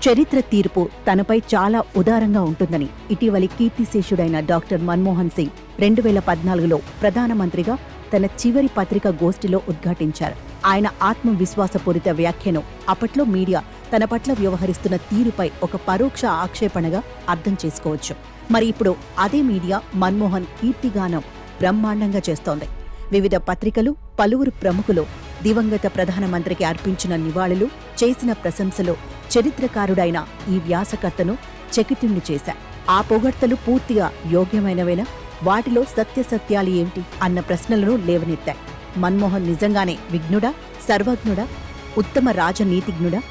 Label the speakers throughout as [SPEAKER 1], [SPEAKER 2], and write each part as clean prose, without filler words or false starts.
[SPEAKER 1] చరిత్ర తీర్పు తనపై చాలా ఉదారంగా ఉంటుందని ఇటీవలి కీర్తిశేషుడైన డాక్టర్ మన్మోహన్ సింగ్ 2014లో ప్రధానమంత్రిగా తన చివరి పత్రిక గోష్ఠిలో ఉద్ఘాటించారు. ఆయన ఆత్మవిశ్వాసపూరిత వ్యాఖ్యను అప్పట్లో మీడియా తన పట్ల వ్యవహరిస్తున్న తీరుపై ఒక పరోక్ష ఆక్షేపణగా అర్థం చేసుకోవచ్చు. మరి ఇప్పుడు అదే మీడియా మన్మోహన్ కీర్తిగానం బ్రహ్మాండంగా చేస్తోంది. వివిధ పత్రికలు, పలువురు ప్రముఖులు దివంగత ప్రధానమంత్రికి అర్పించిన నివాళులు, చేసిన ప్రశంసలు చరిత్రకారుడైన ఈ వ్యాసకర్తను చకితుణ్ణి చేశాయి. ఆ పొగడ్తలు పూర్తిగా యోగ్యమైనవేనా? వాటిలో సత్యాలు ఏమిటి అన్న ప్రశ్నలను లేవనెత్తాయి. మన్మోహన్ నిజంగానే విఘ్నుడా, సర్వజ్ఞుడా, ఉత్తమ రాజనీతిజ్ఞుడా?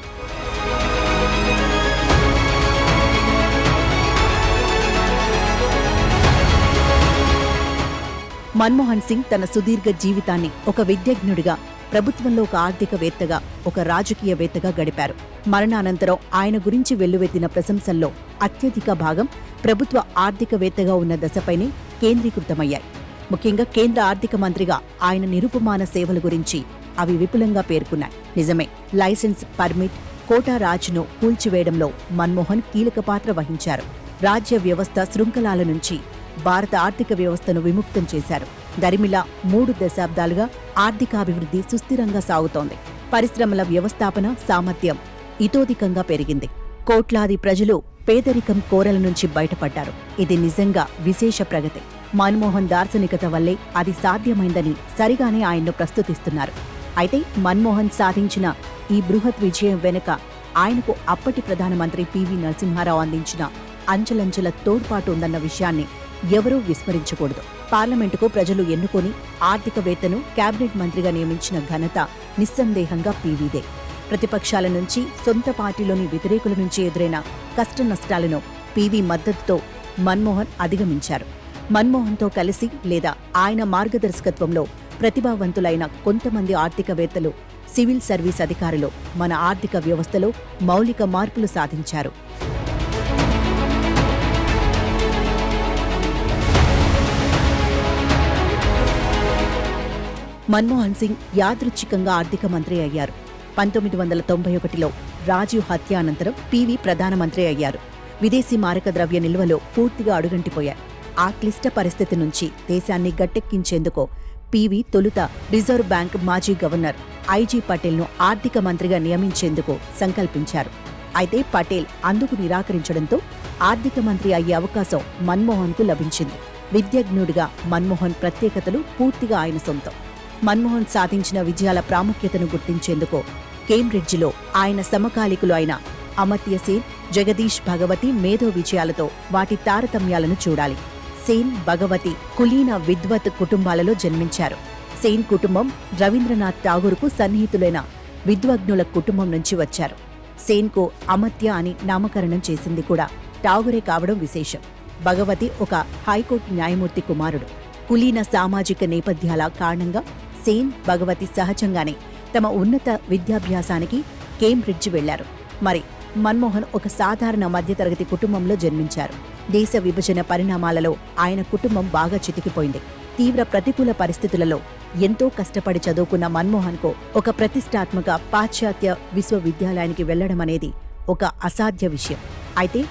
[SPEAKER 1] మన్మోహన్ సింగ్ తన సుదీర్ఘ జీవితాన్ని ఒక విద్యాజ్ఞుడిగా, ప్రభుత్వంలో ఒక ఆర్థికవేత్తగా, ఒక రాజకీయవేత్తగా గడిపారు. మరణానంతరం ఆయన గురించి వెల్లువెత్తిన ప్రశంసల్లో అత్యధిక భాగం ప్రభుత్వ ఆర్థికవేత్తగా ఉన్న దశపైనే కేంద్రీకృతమయ్యాయి. ముఖ్యంగా కేంద్ర ఆర్థిక మంత్రిగా ఆయన నిరుపమాన సేవల గురించి అవి విపులంగా పేర్కొన్నాయి. నిజమే, లైసెన్స్, పర్మిట్, కోటా రాజ్ను కూల్చివేయడంలో మన్మోహన్ కీలక పాత్ర వహించారు. రాజ్య వ్యవస్థ శృంఖలాల నుంచి భారత ఆర్థిక వ్యవస్థను విముక్తం చేశారు. దరిమిలా 3 దశాబ్దాలుగా ఆర్థికాభివృద్ధి సుస్థిరంగా సాగుతోంది. పరిశ్రమల వ్యవస్థాపన సామర్థ్యం ఇతోధికంగా పెరిగింది. కోట్లాది ప్రజలు పేదరికం కోరల నుంచి బయటపడ్డారు. ఇది నిజంగా విశేష ప్రగతి. మన్మోహన్ దార్శనికత వల్లే అది సాధ్యమైందని సరిగానే ఆయన్ను ప్రస్తుతిస్తున్నారు. అయితే మన్మోహన్ సాధించిన ఈ బృహత్ విజయం వెనుక ఆయనకు అప్పటి ప్రధానమంత్రి పివి నరసింహారావు అందించిన అంచెలంచెల తోడ్పాటు ఉందన్న విషయాన్ని ఎవరూ విస్మరించకూడదు. పార్లమెంటుకు ప్రజలు ఎన్నుకొని ఆర్థికవేత్తను కేబినెట్ మంత్రిగా నియమించిన ఘనత నిస్సందేహంగా పీవీదే. ప్రతిపక్షాల నుంచి, సొంత పార్టీలోని వ్యతిరేకుల నుంచి ఎదురైన కష్టనష్టాలను పీవీ మద్దతుతో మన్మోహన్ అధిగమించారు. మన్మోహన్తో కలిసి లేదా ఆయన మార్గదర్శకత్వంలో ప్రతిభావంతులైన కొంతమంది ఆర్థికవేత్తలు, సివిల్ సర్వీస్ అధికారులు మన ఆర్థిక వ్యవస్థలో మౌలిక మార్పులు సాధించారు. మన్మోహన్ సింగ్ యాదృచ్ఛికంగా ఆర్థిక మంత్రి అయ్యారు. 1991లో రాజీవ్ హత్య అనంతరం పీవీ ప్రధానమంత్రి అయ్యారు. విదేశీ మారక ద్రవ్య నిల్వలో పూర్తిగా అడుగంటిపోయారు. ఆ క్లిష్ట పరిస్థితి నుంచి దేశాన్ని గట్టెక్కించేందుకు పీవీ తొలుత రిజర్వ్ బ్యాంక్ మాజీ గవర్నర్ ఐజీ పటేల్ను ఆర్థిక మంత్రిగా నియమించేందుకు సంకల్పించారు. అయితే పటేల్ అందుకు నిరాకరించడంతో ఆర్థిక మంత్రి అయ్యే అవకాశం మన్మోహన్కు లభించింది. విద్యాజ్ఞుడిగా మన్మోహన్ ప్రత్యేకతలు పూర్తిగా ఆయన సొంతం. మన్మోహన్ సాధించిన విజయాల ప్రాముఖ్యతను గుర్తించేందుకు కేంబ్రిడ్జిలో ఆయన సమకాలీకులు అయిన అమర్త్య సేన్, జగదీష్ భగవతి మేధో విజయాలతో వాటి తారతమ్యాలను చూడాలి. సేన్, భగవతి కులీన విద్వత్ కుటుంబాలలో జన్మించారు. సేన్ కుటుంబం రవీంద్రనాథ్ ఠాగూర్కు సన్నిహితులైన విద్వజ్ఞుల కుటుంబం నుంచి వచ్చారు. సేన్కు అమర్త్య అని నామకరణం చేసింది కూడా ఠాగూరే కావడం విశేషం. భగవతి ఒక హైకోర్టు న్యాయమూర్తి కుమారుడు. కులీన సామాజిక నేపథ్యాల కారణంగా సేన్, భగవతి సహజంగానే తమ ఉన్నత విద్యాభ్యాసానికి కేంబ్రిడ్జ్ వెళ్లారు. మరి మన్మోహన్ ఒక సాధారణ మధ్యతరగతి కుటుంబంలో జన్మించారు. దేశ విభజన పరిణామాలలో ఆయన కుటుంబం బాగా చితికిపోయింది. తీవ్ర ప్రతికూల పరిస్థితులలో ఎంతో కష్టపడి చదువుకున్న మన్మోహన్కు ఒక ప్రతిష్టాత్మక పాశ్చాత్య విశ్వవిద్యాలయానికి వెళ్లడమనేది ఒక అసాధ్య విషయం. అయితే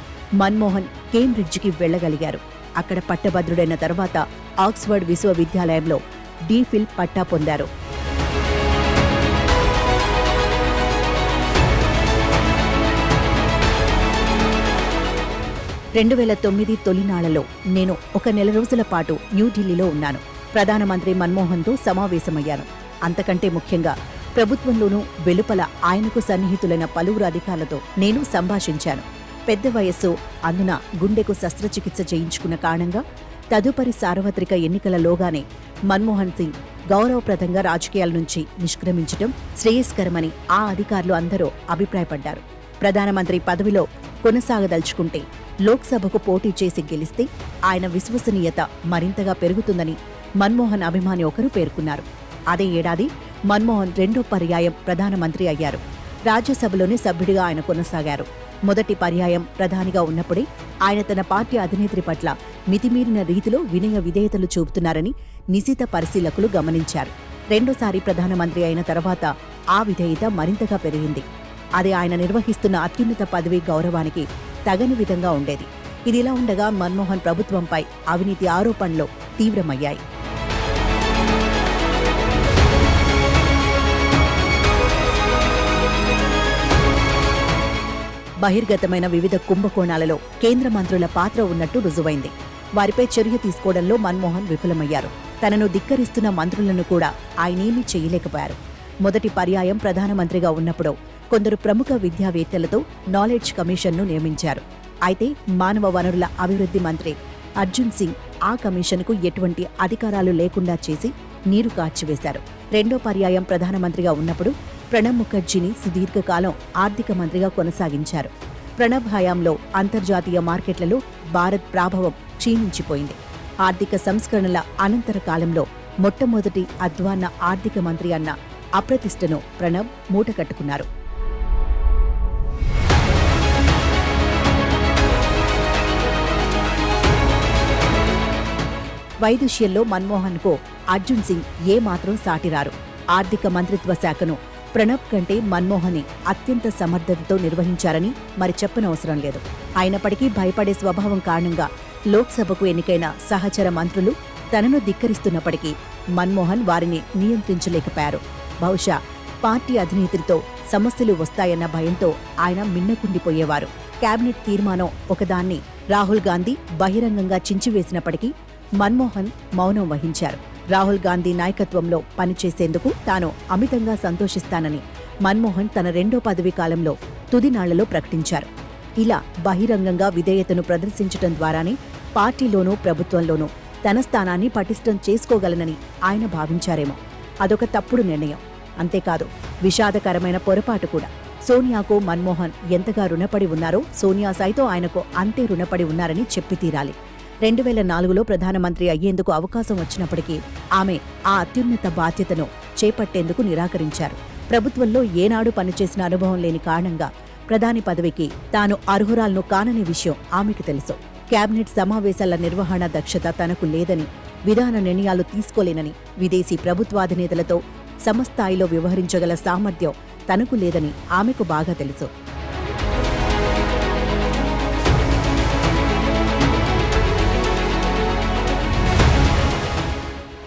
[SPEAKER 1] మన్మోహన్ కేంబ్రిడ్జికి వెళ్లగలిగారు. అక్కడ పట్టభద్రుడైన తర్వాత ఆక్స్ఫర్డ్ విశ్వవిద్యాలయంలో డీఫిల్ పట్టా పొందారు. 2009 తొలినాళ్లలో నేను ఒక నెల రోజుల పాటు న్యూఢిల్లీలో ఉన్నాను. ప్రధానమంత్రి మన్మోహన్తో సమావేశమయ్యాను. అంతకంటే ముఖ్యంగా ప్రభుత్వంలోనూ వెలుపల ఆయనకు సన్నిహితులైన పలువురు అధికారులతో నేను సంభాషించాను. పెద్ద వయస్సు, అందున గుండెకు శస్త్రచికిత్స చేయించుకున్న కారణంగా తదుపరి సార్వత్రిక ఎన్నికలలోగానే మన్మోహన్ సింగ్ గౌరవప్రదంగా రాజకీయాల నుంచి నిష్క్రమించడం శ్రేయస్కరమని ఆ అధికారులు అందరూ అభిప్రాయపడ్డారు. ప్రధానమంత్రి పదవిలో కొనసాగదలుచుకుంటే లోక్సభకు పోటీ చేసి గెలిస్తే ఆయన విశ్వసనీయత మరింతగా పెరుగుతుందని మన్మోహన్ అభిమాని ఒకరు పేర్కొన్నారు. అదే ఏడాది మన్మోహన్ 2వ పర్యాయం ప్రధానమంత్రి అయ్యారు. రాజ్యసభలోని సభ్యుడిగా ఆయన కొనసాగారు. మొదటి పర్యాయం ప్రధానిగా ఉన్నప్పుడే ఆయన తన పార్టీ అధినేత్రి పట్ల మితిమీరిన రీతిలో వినయ విధేయతలు చూపుతున్నారని నిశిత పరిశీలకులు గమనించారు. రెండోసారి ప్రధానమంత్రి అయిన తర్వాత ఆ విధేయత మరింతగా పెరిగింది. అది ఆయన నిర్వహిస్తున్న అత్యున్నత పదవి గౌరవానికి తగని విధంగా ఉండేది. ఇదిలా ఉండగా మన్మోహన్ ప్రభుత్వంపై అవినీతి ఆరోపణలు తీవ్రమయ్యాయి. బహిర్గతమైన వివిధ కుంభకోణాలలో కేంద్ర మంత్రుల పాత్ర ఉన్నట్టు రుజువైంది. వారిపై చర్య తీసుకోవడంలో మన్మోహన్ విఫలమయ్యారు. తనను ధిక్కరిస్తున్న మంత్రులను కూడా ఆయనేమీ చేయలేకపోయారు. మొదటి పర్యాయం ప్రధానమంత్రిగా ఉన్నప్పుడు కొందరు ప్రముఖ విద్యావేత్తలతో నాలెడ్జ్ కమిషన్ను నియమించారు. అయితే మానవ వనరుల అభివృద్ధి మంత్రి అర్జున్ సింగ్ ఆ కమిషన్కు ఎటువంటి అధికారాలు లేకుండా చేసి నీరు కార్చివేశారు. రెండో పర్యాయం ప్రధానమంత్రిగా ఉన్నప్పుడు ప్రణబ్ ముఖర్జీని సుదీర్ఘకాలం ఆర్థిక మంత్రిగా కొనసాగించారు. ప్రణబ్ హయాంలో అంతర్జాతీయ మార్కెట్లలో భారత్ ప్రాభవం క్షీణించిపోయింది. ఆర్థిక సంస్కరణల అనంతర కాలంలో మొట్టమొదటి అధ్వాన్న ఆర్థిక మంత్రి అన్న అప్రతిష్టను ప్రణబ్ మూటకట్టుకున్నారు. వైదుష్యంలో మన్మోహన్కు అర్జున్ సింగ్ ఏమాత్రం సాటిరారు. ఆర్థిక మంత్రిత్వ శాఖను ప్రణబ్ కంటే మన్మోహనే అత్యంత సమర్థతతో నిర్వహించారని మరి చెప్పనవసరం లేదు. అయినప్పటికీ భయపడే స్వభావం కారణంగా లోక్సభకు ఎన్నికైన సహచర మంత్రులు తనను ధిక్కరిస్తున్నప్పటికీ మన్మోహన్ వారిని నియంత్రించలేకపోయారు. బహుశా పార్టీ అధినేత్రితో సమస్యలు వస్తాయన్న భయంతో ఆయన మిన్నకుండిపోయేవారు. కేబినెట్ తీర్మానం ఒకదాన్ని రాహుల్ గాంధీ బహిరంగంగా చించివేసినప్పటికీ మన్మోహన్ మౌనం వహించారు. రాహుల్ గాంధీ నాయకత్వంలో పనిచేసేందుకు తాను అమితంగా సంతోషిస్తానని మన్మోహన్ తన రెండో పదవీ కాలంలో తుదినాళ్లలో ప్రకటించారు. ఇలా బహిరంగంగా విధేయతను ప్రదర్శించడం ద్వారానే పార్టీలోనూ ప్రభుత్వంలోనూ తన స్థానాన్ని పటిష్టం చేసుకోగలనని ఆయన భావించారేమో. అదొక తప్పుడు నిర్ణయం. అంతేకాదు, విషాదకరమైన పొరపాటు కూడా. సోనియాకు మన్మోహన్ ఎంతగా రుణపడి ఉన్నారో సోనియా సైతం ఆయనకు అంతే రుణపడి ఉన్నారని చెప్పి తీరాలి. 2004లో ప్రధానమంత్రి అయ్యేందుకు అవకాశం వచ్చినప్పటికీ ఆమె ఆ అత్యున్నత బాధ్యతను చేపట్టేందుకు నిరాకరించారు. ప్రభుత్వంలో ఏనాడు పనిచేసిన అనుభవం లేని కారణంగా ప్రధాని పదవికి తాను అర్హురాలను కానని విషయం ఆమెకు తెలుసు. కేబినెట్ సమావేశాల నిర్వహణ దక్షత తనకు లేదని, విధాన నిర్ణయాలు తీసుకోలేనని, విదేశీ ప్రభుత్వాధినేతలతో సమస్థాయిలో వ్యవహరించగల సామర్థ్యం తనకు లేదని ఆమెకు బాగా తెలుసు.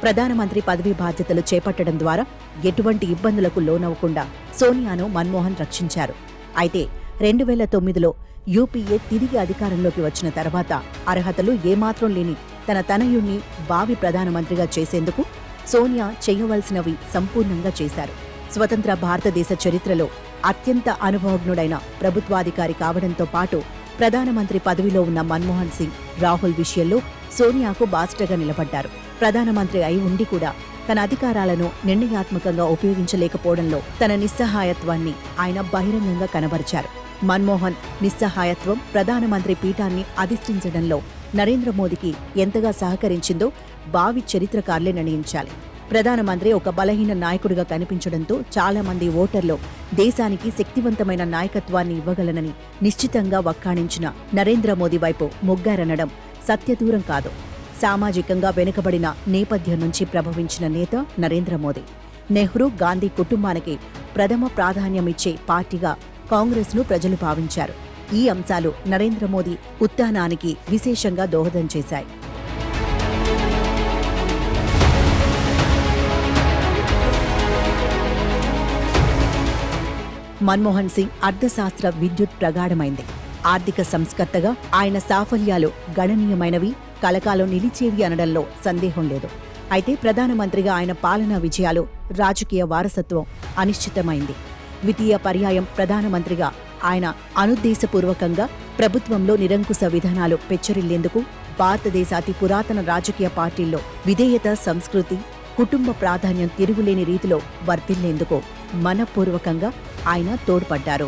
[SPEAKER 1] ప్రధానమంత్రి పదవీ బాధ్యతలు చేపట్టడం ద్వారా ఎటువంటి ఇబ్బందులకు లోనవ్వకుండా సోనియాను మన్మోహన్ రక్షించారు. అయితే 2009లో యూపీఏ తిరిగి అధికారంలోకి వచ్చిన తర్వాత అర్హతలు ఏమాత్రం లేని తన తనయుణ్ణి భావి ప్రధానమంత్రిగా చేసేందుకు సోనియా చేయవలసినవి సంపూర్ణంగా చేశారు. స్వతంత్ర భారతదేశ చరిత్రలో అత్యంత అనుభవజ్ఞుడైన ప్రభుత్వాధికారి కావడంతో పాటు ప్రధానమంత్రి పదవిలో ఉన్న మన్మోహన్ సింగ్, రాహుల్ విషయంలో సోనియాకు బాసటగా నిలబడ్డారు. ప్రధానమంత్రి అయి ఉండి కూడా తన అధికారాలను నిర్ణయాత్మకంగా ఉపయోగించలేకపోవడంలో తన నిస్సహాయత్వాన్ని ఆయన బహిరంగంగా కనబరిచారు. మన్మోహన్ నిస్సహాయత్వం ప్రధానమంత్రి పీఠాన్ని అధిష్ఠించడంలో నరేంద్ర మోదీకి ఎంతగా సహకరించిందో భావి చరిత్రకారులే నిర్ణయించాలి. ప్రధానమంత్రి ఒక బలహీన నాయకుడిగా కనిపించడంతో చాలా మంది ఓటర్లు దేశానికి శక్తివంతమైన నాయకత్వాన్ని ఇవ్వగలనని నిశ్చితంగా వక్కాణించిన నరేంద్ర మోదీ వైపు మొగ్గారనడం సత్యదూరం కాదు. సామాజికంగా వెనుకబడిన నేపథ్యం నుంచి ప్రభవించిన నేత నరేంద్ర మోదీ. నెహ్రూ, గాంధీ కుటుంబానికి ప్రథమ ప్రాధాన్యమిచ్చే పార్టీగా కాంగ్రెస్ను ప్రజలు భావించారు. ఈ అంశాలు నరేంద్ర మోదీ ఉత్థానానికి విశేషంగా దోహదం చేశాయి. మన్మోహన్ సింగ్ అర్థశాస్త్ర విద్యుత్ ప్రగాఢమైంది. ఆర్థిక సంస్కర్తగా ఆయన సాఫల్యాలు గణనీయమైనవి, కలకాలం నిలిచేవి అనడంలో సందేహం లేదు. అయితే ప్రధానమంత్రిగా ఆయన పాలనా విజయాలు, రాజకీయ వారసత్వం అనిశ్చితమైంది. ద్వితీయ పర్యాయం ప్రధానమంత్రిగా ఆయన అనుద్దేశపూర్వకంగా ప్రభుత్వంలో నిరంకుశ విధానాలు పెచ్చరిల్లేందుకు, భారతదేశ అతి పురాతన రాజకీయ పార్టీల్లో విధేయత సంస్కృతి, కుటుంబ ప్రాధాన్యం తిరుగులేని రీతిలో వర్ధిల్లేందుకు మనపూర్వకంగా ఆయన తోడ్పడ్డారు.